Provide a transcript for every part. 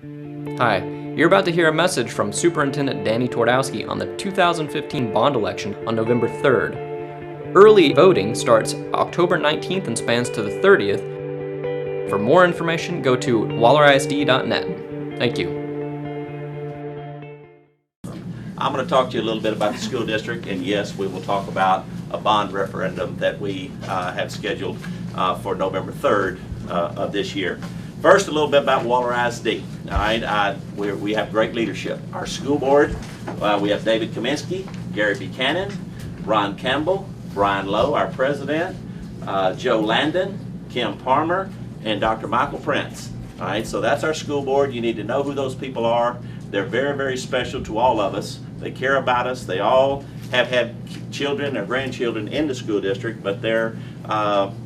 Hi, you're about to hear a message from Superintendent Danny Twardowski on the 2015 bond election on November 3rd. Early voting starts October 19th and spans to the 30th. For more information, go to wallerisd.net. Thank you. I'm going to talk to you a little bit about the school district, and yes, we will talk about a bond referendum that we have scheduled for November 3rd of this year. First, a little bit about Waller ISD. All right, we have great leadership. Our school board, we have David Kaminsky, Gary Buchanan, Ron Campbell, Brian Lowe, our president, Joe Landon, Kim Palmer, and Dr. Michael Prince. All right, so that's our school board. You need to know who those people are. They're very, very special to all of us. They care about us. They all have had children or grandchildren in the school district, but they're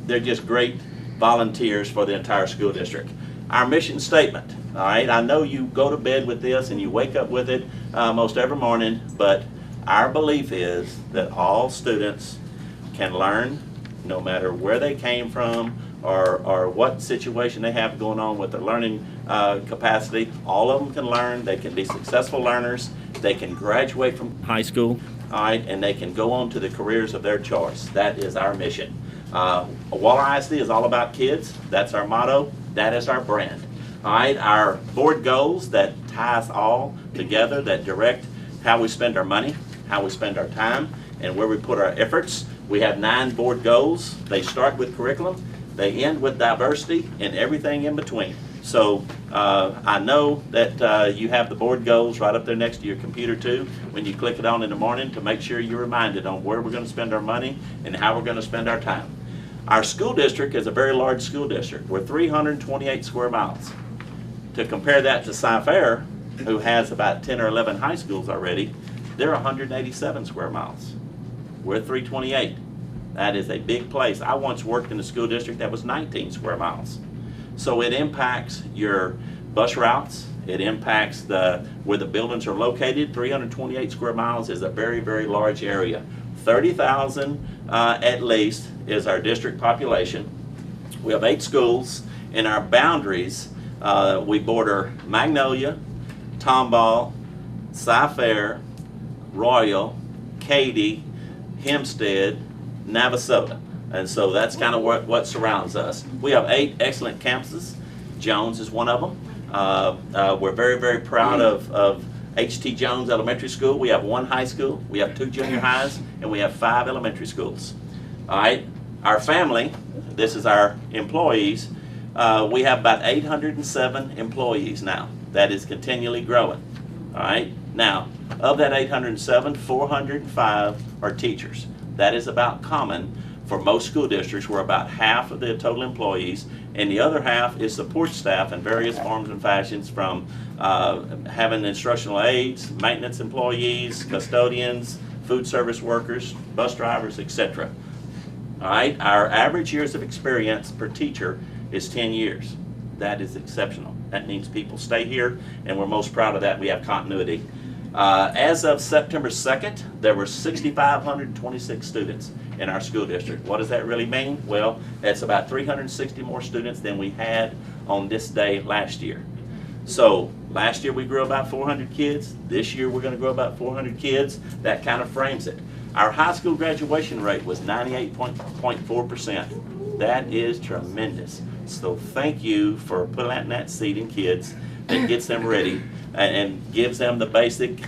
just great volunteers for the entire school district. Our mission statement, all right, I know you go to bed with this and you wake up with it most every morning, but our belief is that all students can learn no matter where they came from or what situation they have going on with their learning capacity. All of them can learn. They can be successful learners. They can graduate from high school, all right, and they can go on to the careers of their choice. That is our mission. Waller ISD is all about kids. That's our motto. That is our brand. All right, our board goals that tie us all together, that direct how we spend our money, how we spend our time, and where we put our efforts. We have 9 board goals. They start with curriculum. They end with diversity and everything in between. So I know that you have the board goals right up there next to your computer too when you click it on in the morning to make sure you're reminded on where we're going to spend our money and how we're going to spend our time. Our school district is a very large school district. We're 328 square miles. To compare that to Cy-Fair, who has about 10 or 11 high schools already, they're 187 square miles. We're 328. That is a big place. I once worked in a school district that was 19 square miles. So it impacts your bus routes. It impacts where the buildings are located. 328 square miles is a very, very large area. 30,000 at least is our district population. We have 8 schools. In our boundaries, we border Magnolia, Tomball, Cy-Fair, Royal, Katy, Hempstead, Navasota. And so that's kind of what surrounds us. We have 8 excellent campuses. Jones is one of them. We're very, very proud of H.T. Jones Elementary School. We have 1 high school, we have 2 junior highs, and we have 5 elementary schools. All right, our family, this is our employees. We have about 807 employees now. That is continually growing. All right, now, of that 807, 405 are teachers. That is about common for most school districts, where about half of the total employees, and the other half is support staff in various forms and fashions, from having instructional aides, maintenance employees, custodians, food service workers, bus drivers, etc. All right, our average years of experience per teacher is 10 years. That is exceptional. That means people stay here, and we're most proud of that. We have continuity. As of September 2nd, there were 6,526 students in our school district. What does that really mean? Well, that's about 360 more students than we had on this day last year. So last year we grew about 400 kids. This year we're going to grow about 400 kids. That kind of frames it. Our high school graduation rate was 98.4%. That is tremendous. So thank you for planting that seed in kids that gets them ready and gives them the basic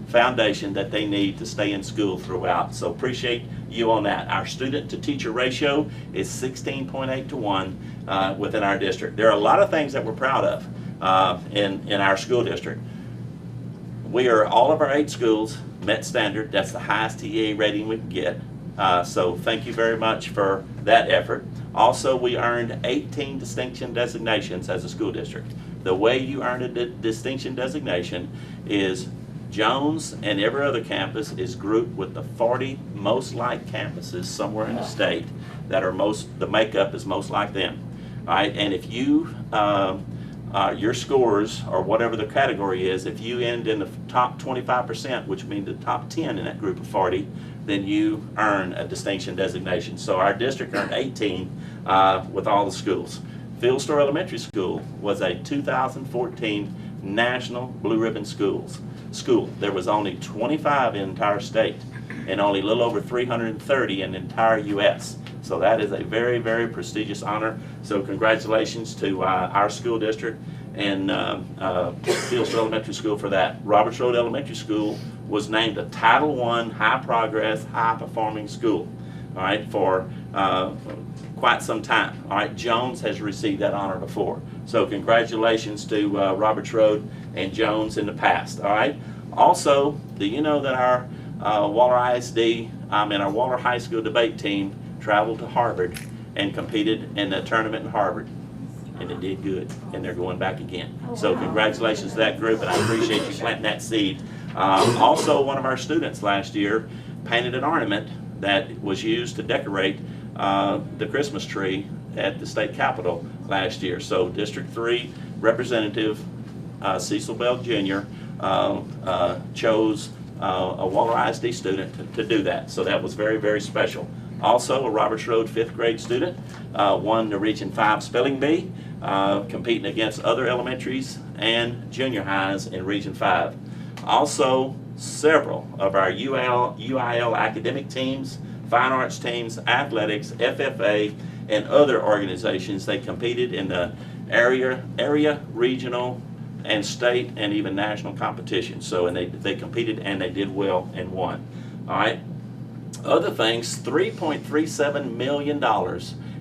foundation that they need to stay in school throughout. So appreciate you on that. Our student to teacher ratio is 16.8 to 1 within our district. There are a lot of things that we're proud of in our school district. All of our 8 schools met standard. That's the highest TEA rating we can get. So thank you very much for that effort. Also, we earned 18 distinction designations as a school district. The way you earn a distinction designation is Jones and every other campus is grouped with the 40 most like campuses somewhere in the state that are the makeup is most like them. All right, and if you, your scores or whatever the category is, if you end in the top 25%, which means the top 10 in that group of 40, then you earn a distinction designation. So our district earned 18 with all the schools. Fieldstore Elementary School was a 2014 National Blue Ribbon School. There was only 25 in the entire state and only a little over 330 in the entire U.S. So that is a very, very prestigious honor. So congratulations to our school district and Fieldstore Elementary School for that. Roberts Road Elementary School was named a Title I High Progress, High Performing School, all right, for quite some time. All right, Jones has received that honor before. So congratulations to Roberts Road and Jones in the past, all right? Also, do you know that our Waller ISD, our Waller High School debate team traveled to Harvard and competed in the tournament in Harvard? And it did good, and they're going back again. So congratulations to that group, and I appreciate you planting that seed. Also, one of our students last year painted an ornament that was used to decorate the Christmas tree at the state capitol last year. So District 3 Representative Cecil Bell Jr. Chose a Waller ISD student to do that. So that was very, very special. Also, a Roberts Road 5th grade student won the Region 5 Spelling Bee, competing against other elementaries and junior highs in Region 5. Also, several of our UIL academic teams, fine arts teams, athletics, FFA, and other organizations, they competed in the area, regional, and state, and even national competitions. So, and they competed and they did well and won. All right. Other things, $3.37 million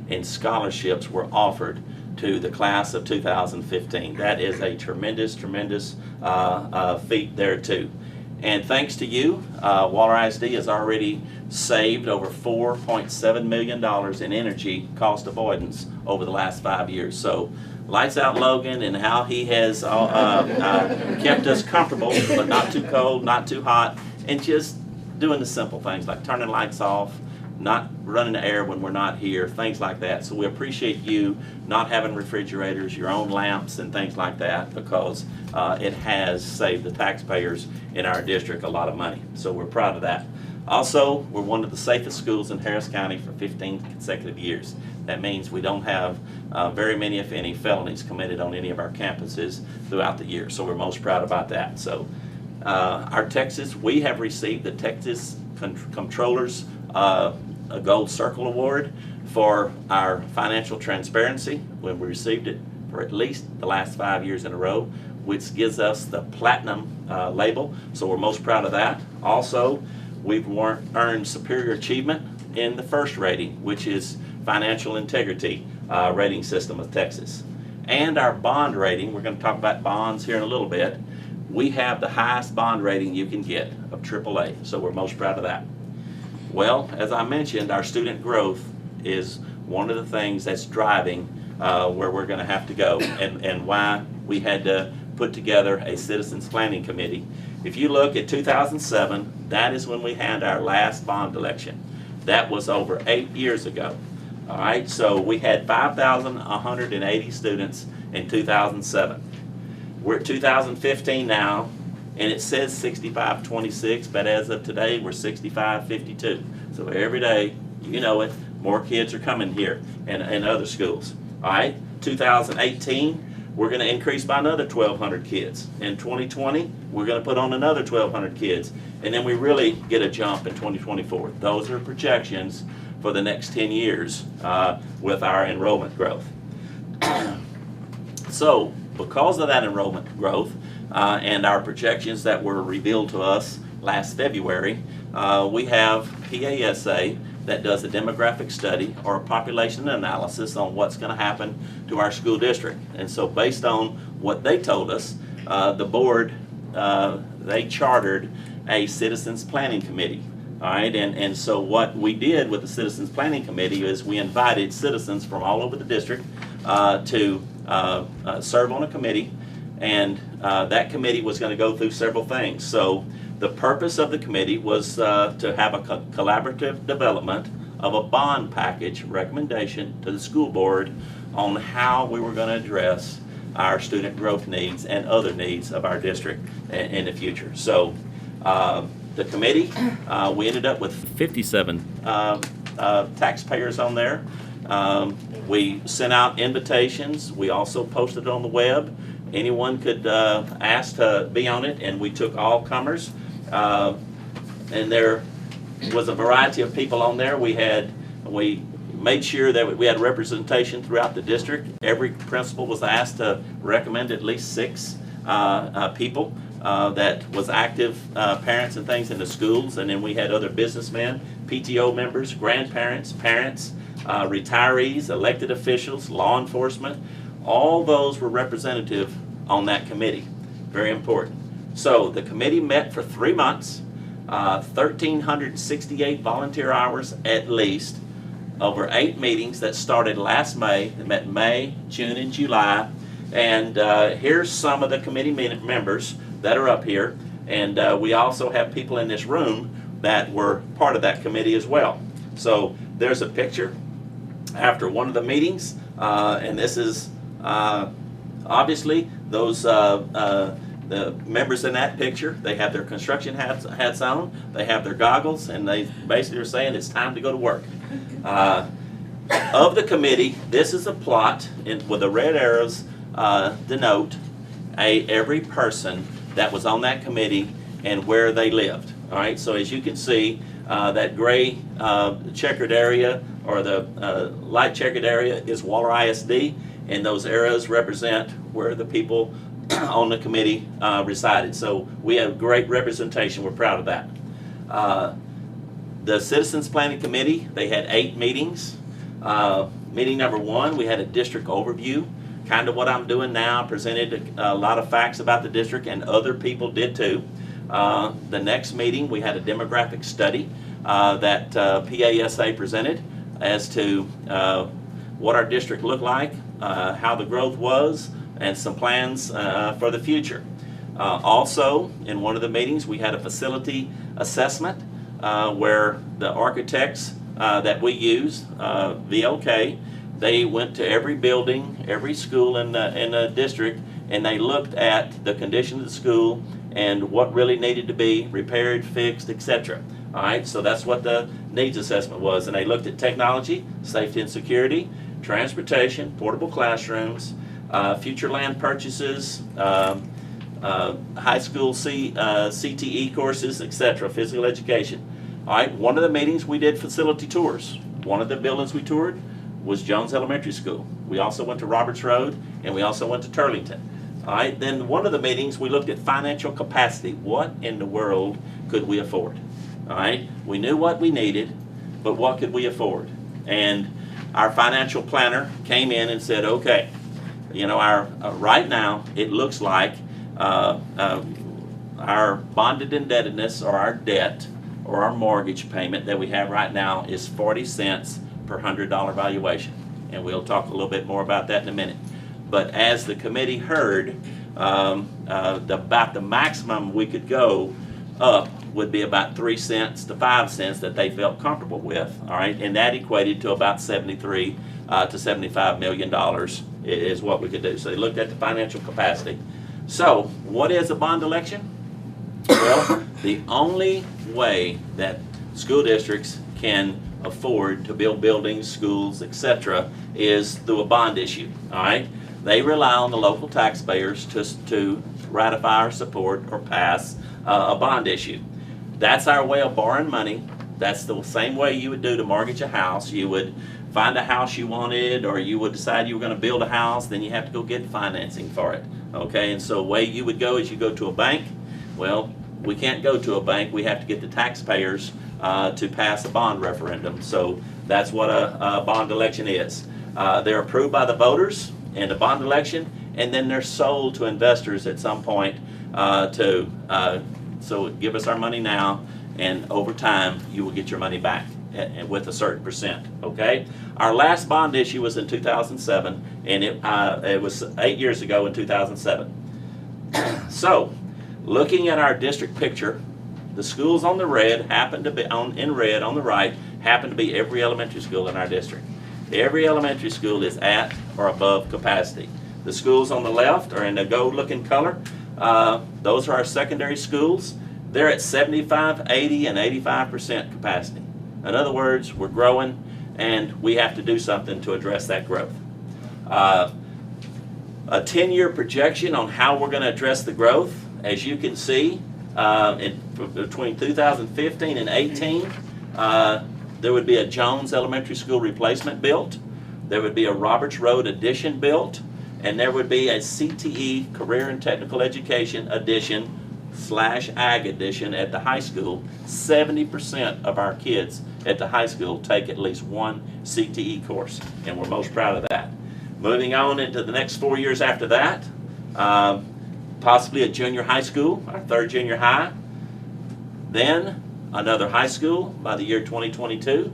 in scholarships were offered to the class of 2015. That is a tremendous, tremendous feat there too. And thanks to you, Waller ISD has already saved over $4.7 million in energy cost avoidance over the last 5 years. So lights out Logan and how he has kept us comfortable, but not too cold, not too hot, and just doing the simple things like turning lights off, not running the air when we're not here, things like that. So we appreciate you not having refrigerators, your own lamps and things like that, because it has saved the taxpayers in our district a lot of money. So we're proud of that. Also, we're one of the safest schools in Harris County for 15 consecutive years. That means we don't have very many, if any, felonies committed on any of our campuses throughout the year. So we're most proud about that. So we have received the Texas Comptroller's a Gold Circle Award for our financial transparency when we received it for at least the last 5 years in a row, which gives us the platinum label. So we're most proud of that. Also, we've earned superior achievement in the first rating, which is financial integrity rating system of Texas. And our bond rating, we're going to talk about bonds here in a little bit. We have the highest bond rating you can get of AAA, so we're most proud of that. Well, as I mentioned, our student growth is one of the things that's driving where we're going to have to go, and why we had to put together a citizens planning committee. If you look at 2007, that is when we had our last bond election. That was over 8 years ago. All right, so we had 5,180 students in 2007. We're at 2015 now, and it says 6526, but as of today, we're 6552. So every day, you know it, more kids are coming here and other schools. All right, 2018, we're going to increase by another 1,200 kids. In 2020, we're going to put on another 1,200 kids. And then we really get a jump in 2024. Those are projections for the next 10 years with our enrollment growth. So, because of that enrollment growth and our projections that were revealed to us last February, we have PASA that does a demographic study or a population analysis on what's going to happen to our school district. And so based on what they told us, the board, they chartered a citizens planning committee. All right, and so what we did with the citizens planning committee is we invited citizens from all over the district to serve on a committee, and that committee was going to go through several things. So the purpose of the committee was to have a collaborative development of a bond package recommendation to the school board on how we were going to address our student growth needs and other needs of our district in the future. So the committee, we ended up with 57 taxpayers on there. We sent out invitations. We also posted it on the web. Anyone could ask to be on it, and we took all comers. And there was a variety of people on there. We made sure that we had representation throughout the district. Every principal was asked to recommend at least 6 people that was active parents and things in the schools. And then we had other businessmen, PTO members, grandparents, parents, retirees, elected officials, law enforcement. All those were representative on that committee. Very important. So the committee met for 3 months, 1,368 volunteer hours at least, over 8 meetings that started last May. They met May, June, and July. And here's some of the committee members that are up here. And we also have people in this room that were part of that committee as well. So there's a picture after one of the meetings, and this is obviously those the members in that picture. They have their construction hats on, they have their goggles, and they basically are saying it's time to go to work. Of the committee, this is a plot with the red arrows denote every person that was on that committee and where they lived. All right, so as you can see, that gray checkered area, or the light checkered area, is Waller ISD, and those arrows represent where the people on the committee resided. So we have great representation. We're proud of that. The Citizens Planning Committee, they had 8 meetings. Meeting number 1, we had a district overview, kind of what I'm doing now, presented a lot of facts about the district, and other people did too. The next meeting, we had a demographic study that PASA presented as to what our district looked like, how the growth was, and some plans for the future. Also, in one of the meetings, we had a facility assessment where the architects that we use, VLK, they went to every building, every school in the district, and they looked at the condition of the school and what really needed to be repaired, fixed, etc. All right, so that's what the needs assessment was. And they looked at technology, safety and security, transportation, portable classrooms, future land purchases, high school CTE courses, etc., physical education. All right, one of the meetings we did facility tours. One of the buildings we toured was Jones Elementary School. We also went to Roberts Road, and we also went to Turlington. All right, then one of the meetings we looked at financial capacity. What in the world could we afford? All right, we knew what we needed, but what could we afford? And our financial planner came in and said, okay, you know, right now it looks like our bonded indebtedness, or our debt, or our mortgage payment that we have right now is 40 cents per $100 valuation. And we'll talk a little bit more about that in a minute. But as the committee heard, about the maximum we could go up would be about 3 cents to 5 cents that they felt comfortable with. All right, and that equated to about $73 to $75 million is what we could do. So they looked at the financial capacity. So what is a bond election? Well, the only way that school districts can afford to build buildings, schools, etc., is through a bond issue. All right, they rely on the local taxpayers to ratify or support or pass a bond issue. That's our way of borrowing money. That's the same way you would do to mortgage a house. You would find a house you wanted, or you would decide you were going to build a house, then you have to go get financing for it. Okay, and so the way you would go is you go to a bank. Well, we can't go to a bank. We have to get the taxpayers to pass a bond referendum. So that's what a bond election is. They're approved by the voters in a bond election, and then they're sold to investors at some point so give us our money now, and over time you will get your money back with a certain percent. Okay, our last bond issue was in 2007, and it was 8 years ago in 2007. So looking at our district picture, the schools on the red happen to be in red on the right happen to be every elementary school in our district. Every elementary school is at or above capacity. The schools on the left are in the gold looking color. Those are our secondary schools. They're at 75, 80, and 85% capacity. In other words, we're growing, and we have to do something to address that growth. A 10-year projection on how we're going to address the growth, as you can see, between 2015 and 18, there would be a Jones Elementary School replacement built, there would be a Roberts Road addition built, and there would be a CTE, Career and Technical Education addition / ag addition at the high school. 70% of our kids at the high school take at least one CTE course, and we're most proud of that. Moving on into the next 4 years after that, possibly a junior high school, our third junior high, then another high school by the year 2022.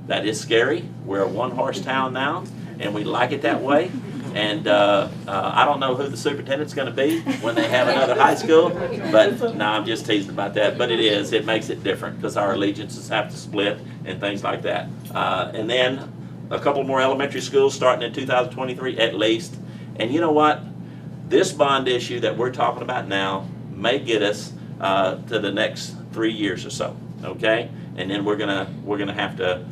That is scary. We're a one-horse town now, and we like it that way. And I don't know who the superintendent's going to be when they have another high school, but no, I'm just teasing about that. But it makes it different because our allegiances have to split and things like that. And then a couple more elementary schools starting in 2023 at least. And you know what? This bond issue that we're talking about now may get us to the next 3 years or so. Okay, and then we're gonna have to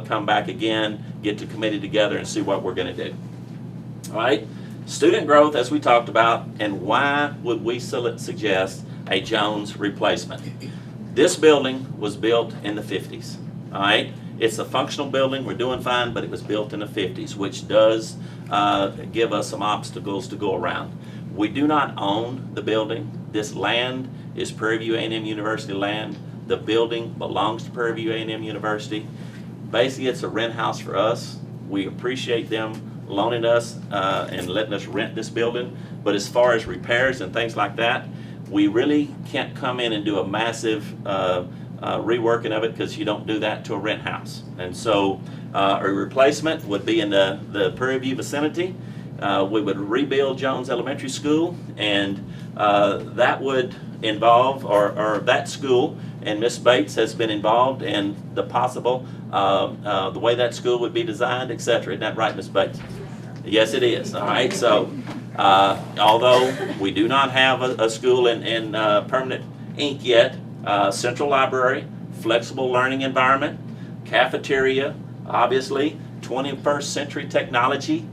come back again, get the committee together, and see what we're gonna do. All right, student growth, as we talked about, and why would we suggest a Jones replacement? This building was built in the 50s. All right, it's a functional building. We're doing fine, but it was built in the 50s, which does give us some obstacles to go around. We do not own the building. This land is Prairie View A&M University land. The building belongs to Prairie View A&M University. Basically, it's a rent house for us. We appreciate them loaning us and letting us rent this building. But as far as repairs and things like that, we really can't come in and do a massive reworking of it because you don't do that to a rent house. And so a replacement would be in the Prairie View vicinity. We would rebuild Jones Elementary School, and that would involve, or that school, and Ms. Bates has been involved in the possible, the way that school would be designed, etc. Isn't that right, Ms. Bates? Yes, it is. All right. So, although we do not have a school in permanent ink yet, central library, flexible learning environment, cafeteria, obviously, 21st century technology,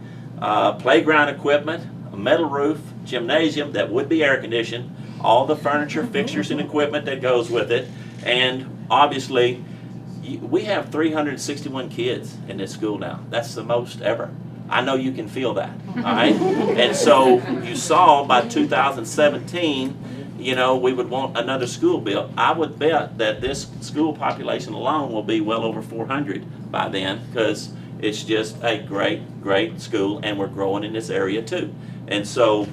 playground equipment, a metal roof, gymnasium that would be air conditioned, all the furniture, fixtures, and equipment that goes with it, and obviously we have 361 kids in this school now. That's the most ever. I know you can feel that, all right? And so you saw by 2017, you know, we would want another school built. I would bet that this school population alone will be well over 400 by then, because it's just a great, great school, and we're growing in this area too. And so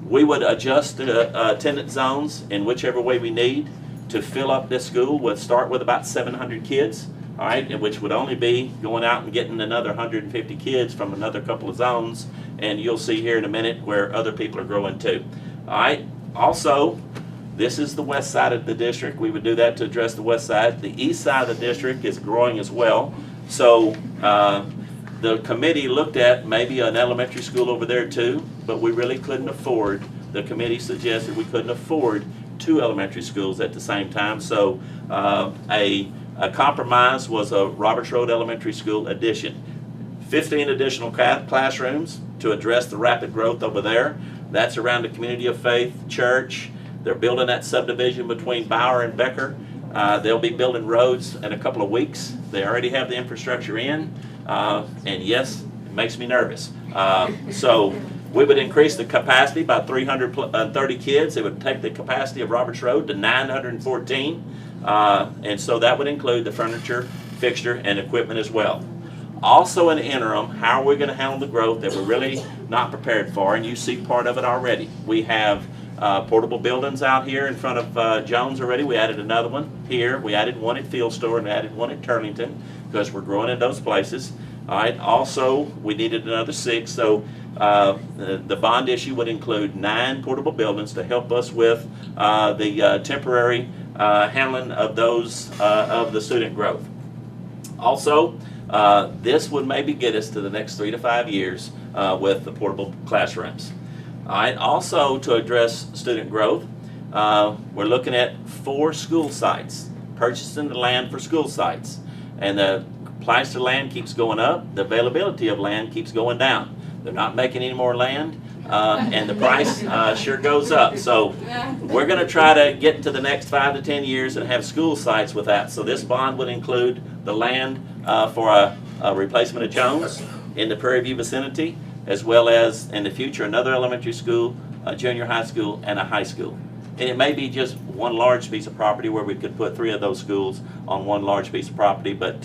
we would adjust the attendance zones in whichever way we need to fill up this school. We'll start with about 700 kids, all right, which would only be going out and getting another 150 kids from another couple of zones, and you'll see here in a minute where other people are growing too. All right, also, this is the west side of the district. We would do that to address the west side. The east side of the district is growing as well. So the committee looked at maybe an elementary school over there too, but we really couldn't afford, the committee suggested we couldn't afford 2 elementary schools at the same time. So a compromise was a Roberts Road Elementary School addition. 15 additional classrooms to address the rapid growth over there. That's around the Community of Faith Church. They're building that subdivision between Bauer and Becker. They'll be building roads in a couple of weeks. They already have the infrastructure in. And yes, it makes me nervous. So we would increase the capacity by 330 kids. It would take the capacity of Roberts Road to 914. And so that would include the furniture, fixture, and equipment as well. Also in the interim, how are we going to handle the growth that we're really not prepared for? And you see part of it already. We have portable buildings out here in front of Jones already. We added another one here. We added one at Field Store and added one at Turlington because we're growing in those places. All right. Also, we needed another 6. So the bond issue would include 9 portable buildings to help us with the temporary handling of those of the student growth. Also, this would maybe get us to the next 3 to 5 years with the portable classrooms. All right. Also, to address student growth, we're looking at 4 school sites, purchasing the land for school sites. And the price of land keeps going up, the availability of land keeps going down. They're not making any more land, and the price sure goes up. So we're going to try to get into the next 5 to 10 years and have school sites with that. So this bond would include the land for a replacement of Jones in the Prairie View vicinity, as well as in the future another elementary school, a junior high school, and a high school. And it may be just one large piece of property where we could put 3 of those schools on one large piece of property, but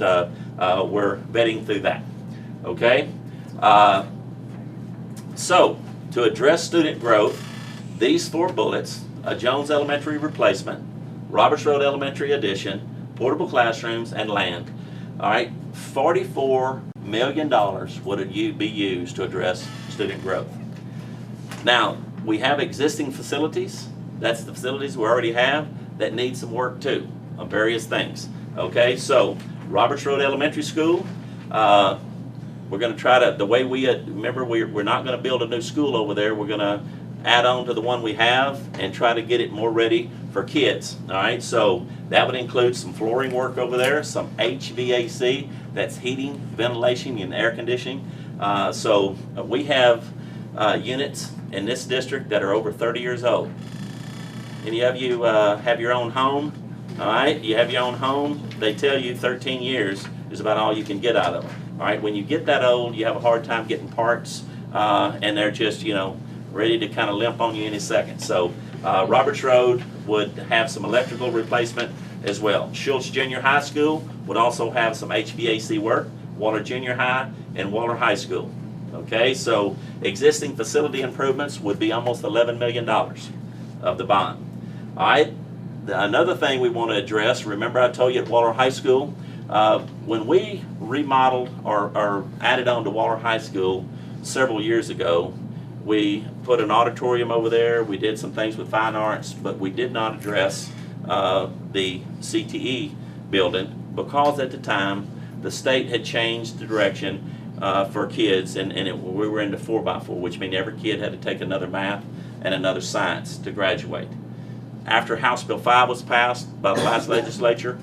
we're vetting through that. Okay? So, to address student growth, these 4 bullets, a Jones Elementary replacement, Roberts Road Elementary addition, portable classrooms, and land. All right, $44 million would be used to address student growth. Now, we have existing facilities. That's the facilities we already have that need some work too, on various things. Okay, so Roberts Road Elementary School, we're going to try to, the way we, remember we're not going to build a new school over there. We're going to add on to the one we have and try to get it more ready for kids. All right, so that would include some flooring work over there, some HVAC, that's heating, ventilation, and air conditioning. So we have units in this district that are over 30 years old. Any of you have your own home? All right, you have your own home. They tell you 13 years is about all you can get out of them. All right, when you get that old, you have a hard time getting parts, and they're just, you know, ready to kind of limp on you any second. So Roberts Road would have some electrical replacement as well. Schultz Junior High School would also have some HVAC work, Waller Junior High and Waller High School. Okay, so existing facility improvements would be almost $11 million of the bond. All right, another thing we want to address, remember I told you at Waller High School, when we remodeled or added on to Waller High School several years ago, we put an auditorium over there, we did some things with fine arts, but we did not address the CTE building because at the time the state had changed the direction for kids, and we were into 4x4, which means every kid had to take another math and another science to graduate. After House Bill 5 was passed by the last legislature,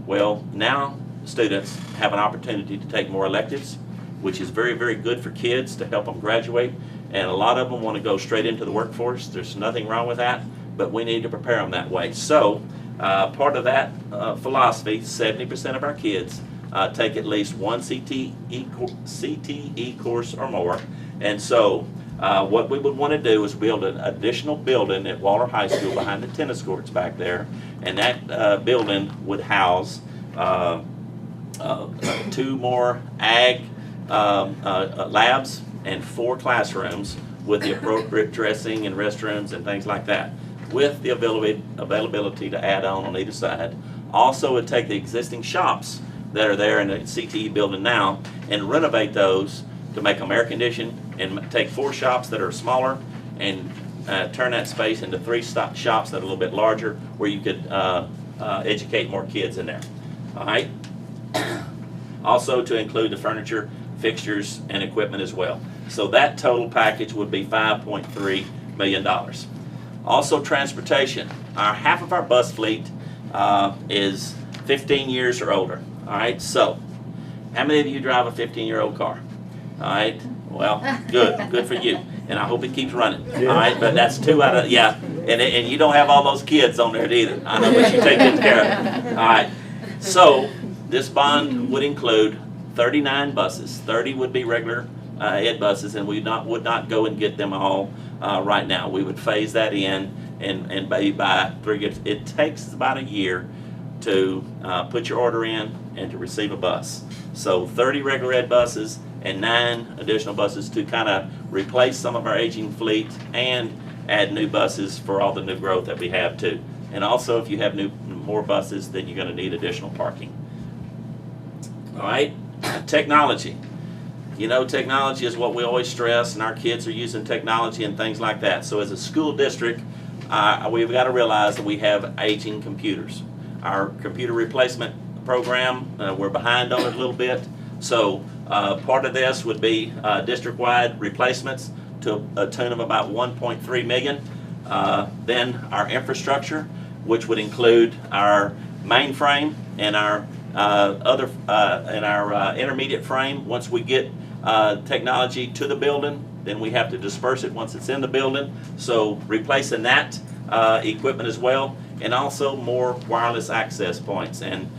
well, now students have an opportunity to take more electives, which is very, very good for kids to help them graduate. And a lot of them want to go straight into the workforce. There's nothing wrong with that, but we need to prepare them that way. So part of that philosophy, 70% of our kids take at least one CTE course or more. And so what we would want to do is build an additional building at Waller High School behind the tennis courts back there. And that building would house 2 more ag labs and 4 classrooms with the appropriate dressing and restrooms and things like that, with the availability to add on either side. Also, would take the existing shops that are there in the CTE building now and renovate those to make them air conditioned, and take 4 shops that are smaller and turn that space into 3 shops that are a little bit larger, where you could educate more kids in there. All right. Also to include the furniture, fixtures, and equipment as well. So that total package would be $5.3 million. Also transportation. Half of our bus fleet is 15 years or older. All right, so how many of you drive a 15-year-old car? All right, well, good for you. And I hope it keeps running. All right, but that's 2 out of, yeah. And you don't have all those kids on there either. I know, but you take good care of them. All right, so this bond would include 39 buses. 30 would be regular ed buses, and we would not go and get them all right now. We would phase that in, and maybe by 3 years. It takes about a year to put your order in and to receive a bus. So 30 regular ed buses and 9 additional buses to kind of replace some of our aging fleet and add new buses for all the new growth that we have too. And also, if you have more buses, then you're going to need additional parking. All right, technology. You know, technology is what we always stress, and our kids are using technology and things like that. So as a school district, we've got to realize that we have aging computers. Our computer replacement program, we're behind on it a little bit. So part of this would be district-wide replacements to a tune of about $1.3 million. Then our infrastructure, which would include our mainframe and our in our intermediate frame, once we get technology to the building, then we have to disperse it once it's in the building. So replacing that equipment as well, and also more wireless access points. And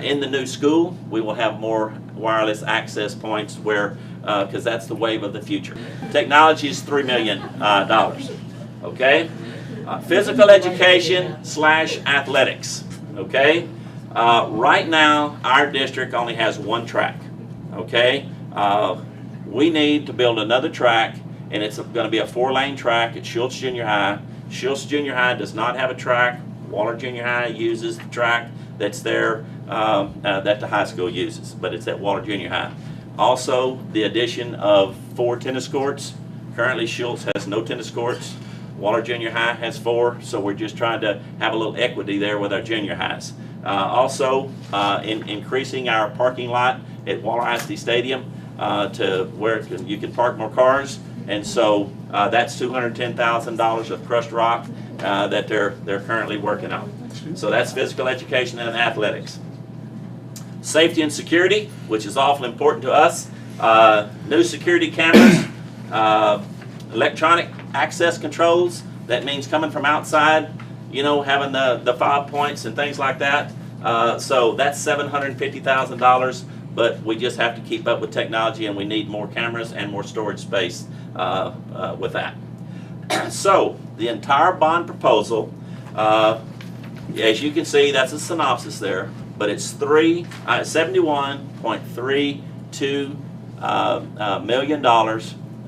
in the new school, we will have more wireless access points where, because that's the wave of the future. Technology is $3 million, okay? Physical education / athletics, okay? Right now, our district only has one track, okay? We need to build another track, and it's going to be a 4-lane track at Schultz Junior High. Schultz Junior High does not have a track. Waller Junior High uses the track that's there that the high school uses, but it's at Waller Junior High. Also, the addition of 4 tennis courts. Currently, Schultz has no tennis courts. Waller Junior High has 4, so we're just trying to have a little equity there with our junior highs. Also, increasing our parking lot at Waller ISD Stadium to where you can park more cars, and so that's $210,000 of crushed rock that they're currently working on. So that's physical education and athletics. Safety and security, which is awfully important to us. New security cameras, electronic access controls. That means coming from outside, you know, having the 5 points and things like that. So that's $750,000. But we just have to keep up with technology, and we need more cameras and more storage space with that. So the entire bond proposal, as you can see, that's a synopsis there, but it's $71.32 million,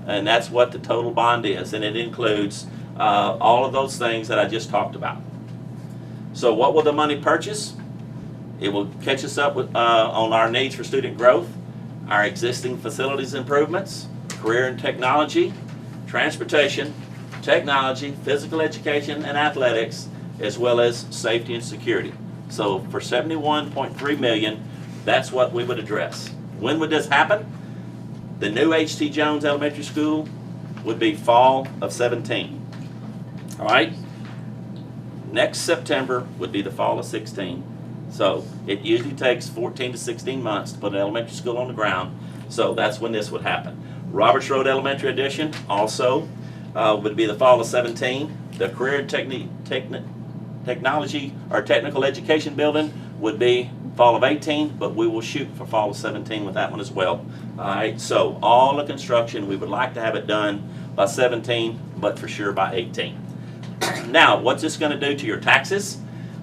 and that's what the total bond is, and it includes all of those things that I just talked about. So what will the money purchase? It will catch us up with, on our needs for student growth, our existing facilities improvements, career and technology, transportation, technology, physical education and athletics, as well as safety and security. So for $71.3 million, that's what we would address. When would this happen? The new H.T. Jones Elementary School would be fall of 17. All right? Next September would be the fall of 16. So it usually takes 14 to 16 months to put an elementary school on the ground. So that's when this would happen. Roberts Road Elementary Addition also would be the fall of 17. The Career and Technology or Technical Education Building would be fall of 18, but we will shoot for fall of 17 with that one as well. All right, so all the construction, we would like to have it done by 17, but for sure by 18. Now, what's this going to do to your taxes?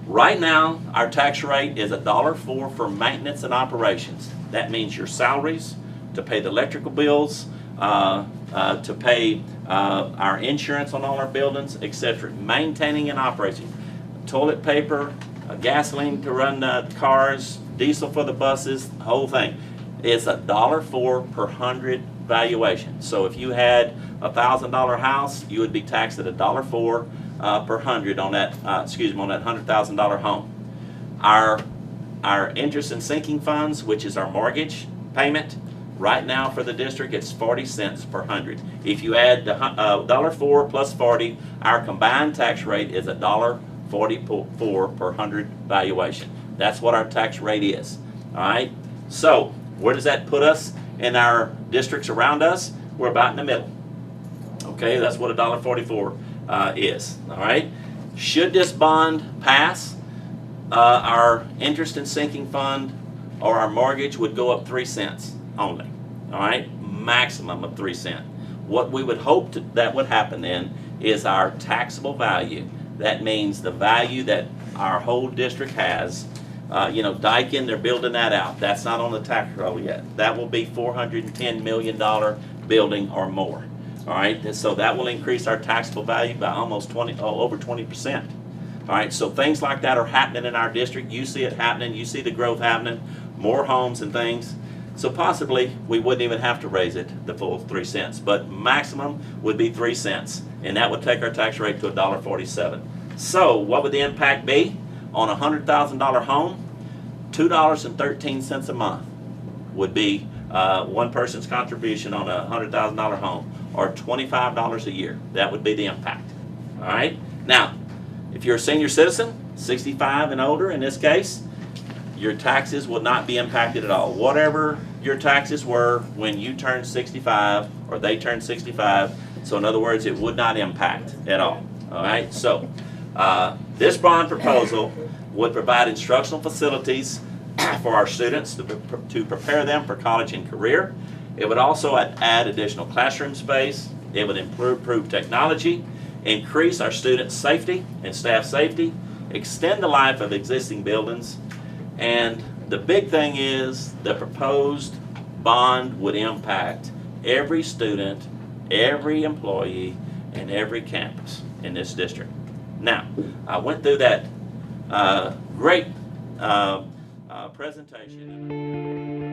Right now, our tax rate is $1.04 for maintenance and operations. That means your salaries, to pay the electrical bills, to pay our insurance on all our buildings, etc. Maintaining and operating. Toilet paper, gasoline to run the cars, diesel for the buses, the whole thing. It's $1.04 per 100 valuation. So if you had a $1,000 house, you would be taxed at $1.04 per 100 on that, on that $100,000 home. Our interest and sinking funds, which is our mortgage payment, right now for the district, it's 40 cents per 100. If you add the $1.04 plus 40, our combined tax rate is $1.44 per 100 valuation. That's what our tax rate is. All right. So where does that put us in our districts around us? We're about in the middle. Okay, that's what $1.44 is. All right. Should this bond pass, our interest and sinking fund or our mortgage would go up 3 cents only. All right, maximum of 3 cents. What we would hope that would happen then is our taxable value. That means the value that our whole district has. You know, Daikin, they're building that out. That's not on the tax roll yet. That will be $410 million building or more. All right, and so that will increase our taxable value by almost over 20%. All right, so things like that are happening in our district. You see it happening. You see the growth happening, more homes and things. So possibly we wouldn't even have to raise it the full 3 cents, but maximum would be 3 cents, and that would take our tax rate to $1.47. So what would the impact be on a $100,000 home? $2.13 a month would be one person's contribution on a $100,000 home, or $25 a year. That would be the impact. All right. Now, if you're a senior citizen, 65 and older in this case, your taxes will not be impacted at all. Whatever your taxes were when you turned 65 or they turned 65, so in other words, it would not impact at all. All right, so this bond proposal would provide instructional facilities for our students to prepare them for college and career. It would also add additional classroom space. It would improve technology, increase our students' safety and staff safety, extend the life of existing buildings, and the big thing is the proposed bond would impact every student, every employee, and every campus in this district. Now, I went through that great presentation.